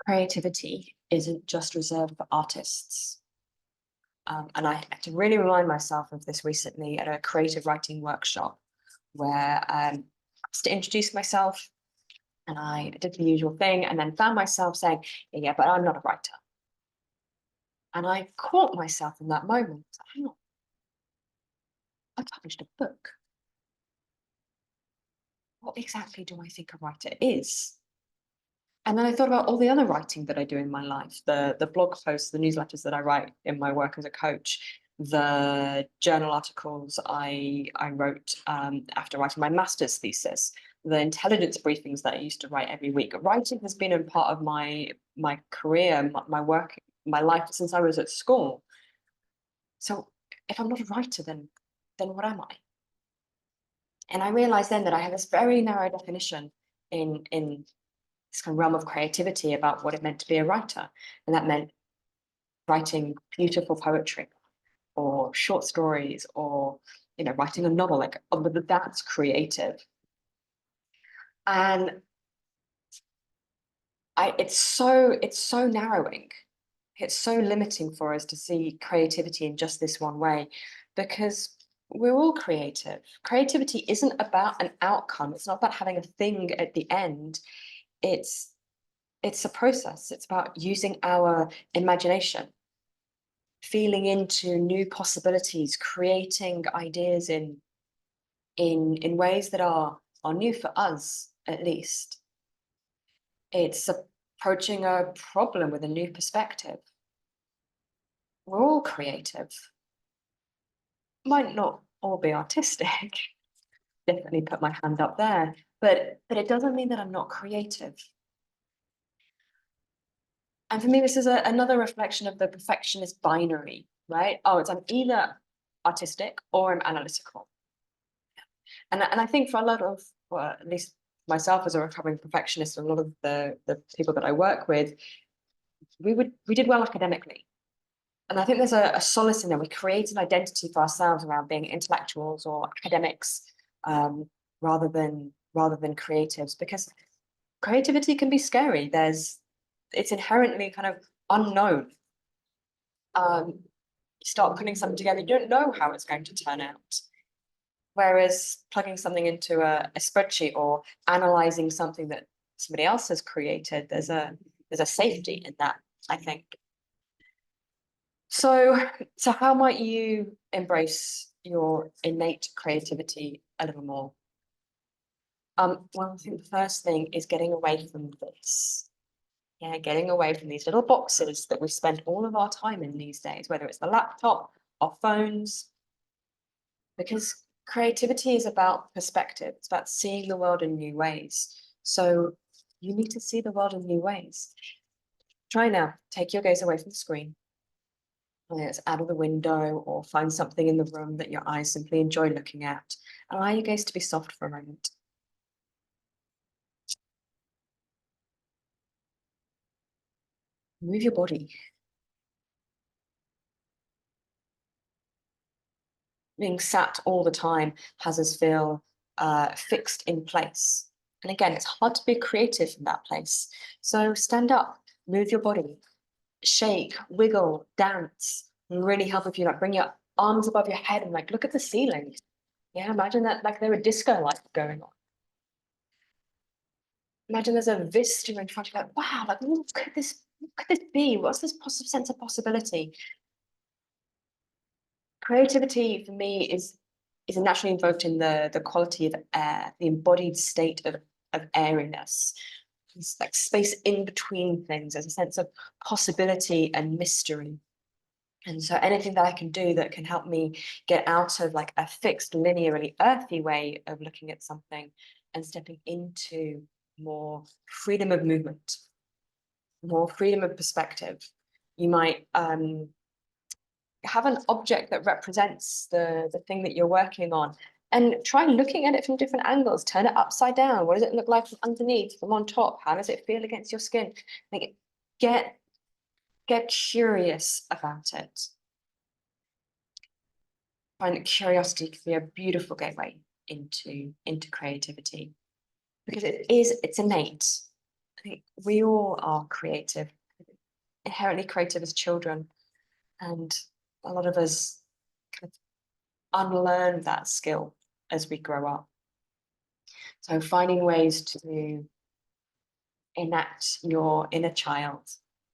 creativity isn't just reserved for artists. And I had to really remind myself of this recently at a creative writing workshop where I was to introduce myself and I did the usual thing and then found myself saying, yeah, but I'm not a writer. And I caught myself in that moment. Hang on, I published a book. What exactly do I think a writer is? And then I thought about all the other writing that I do in my life, the blog posts, the newsletters that I write in my work as a coach, the journal articles I wrote after writing my master's thesis, the intelligence briefings that I used to write every week. Writing has been a part of my career, my work, my life since I was at school. So if I'm not a writer, then what am I? And I realized then that I had this very narrow definition in this kind of realm of creativity about what it meant to be a writer. And that meant writing beautiful poetry or short stories or, writing a novel, like that's creative. And it's so narrowing. It's so limiting for us to see creativity in just this one way, because we're all creative. Creativity isn't about an outcome. It's not about having a thing at the end. It's a process. It's about using our imagination, feeling into new possibilities, creating ideas in ways that are new for us, at least. It's approaching a problem with a new perspective. We're all creative. Might not all be artistic. Definitely put my hand up there, but it doesn't mean that I'm not creative. And for me, this is another reflection of the perfectionist binary, right? Oh, I'm either artistic or I'm analytical. And I think for a lot of, well, at least myself as a recovering perfectionist, a lot of the people that I work with, we did well academically. And I think there's a solace in that. We create an identity for ourselves around being intellectuals or academics, rather than creatives, because creativity can be scary. It's inherently kind of unknown. You start putting something together, you don't know how it's going to turn out. Whereas plugging something into a spreadsheet or analyzing something that somebody else has created, there's a safety in that, I think. So how might you embrace your innate creativity a little more? Well, I think the first thing is getting away from this. Yeah, getting away from these little boxes that we spend all of our time in these days, whether it's the laptop, our phones, because creativity is about perspective. It's about seeing the world in new ways. So you need to see the world in new ways. Try now, take your gaze away from the screen. Whether it's out of the window or find something in the room that your eyes simply enjoy looking at. Allow your gaze to be soft for a moment. Move your body. Being sat all the time has us feel fixed in place. And again, it's hard to be creative in that place. So stand up, move your body, shake, wiggle, dance. And really help if you bring your arms above your head and look at the ceiling. Yeah, imagine that like there are disco lights going on. Imagine there's a vista in front of you, wow, what could this be? What's this sense of possibility? Creativity for me is naturally invoked in the quality of air, the embodied state of airiness. It's like space in between things. There's a sense of possibility and mystery. And so anything that I can do that can help me get out of a fixed, linearly earthy way of looking at something and stepping into more freedom of movement, more freedom of perspective. You might have an object that represents the thing that you're working on and try looking at it from different angles. Turn it upside down. What does it look like from underneath, from on top? How does it feel against your skin? Get curious about it. Find that curiosity can be a beautiful gateway into creativity, because it's innate. I think we all are creative, inherently creative as children, and a lot of us kind of unlearn that skill as we grow up. So finding ways to enact your inner child,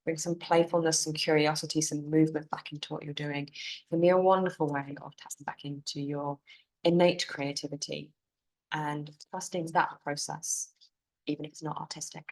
bring some playfulness, some curiosity, some movement back into what you're doing, can be a wonderful way of tapping back into your innate creativity and trusting that process, even if it's not artistic.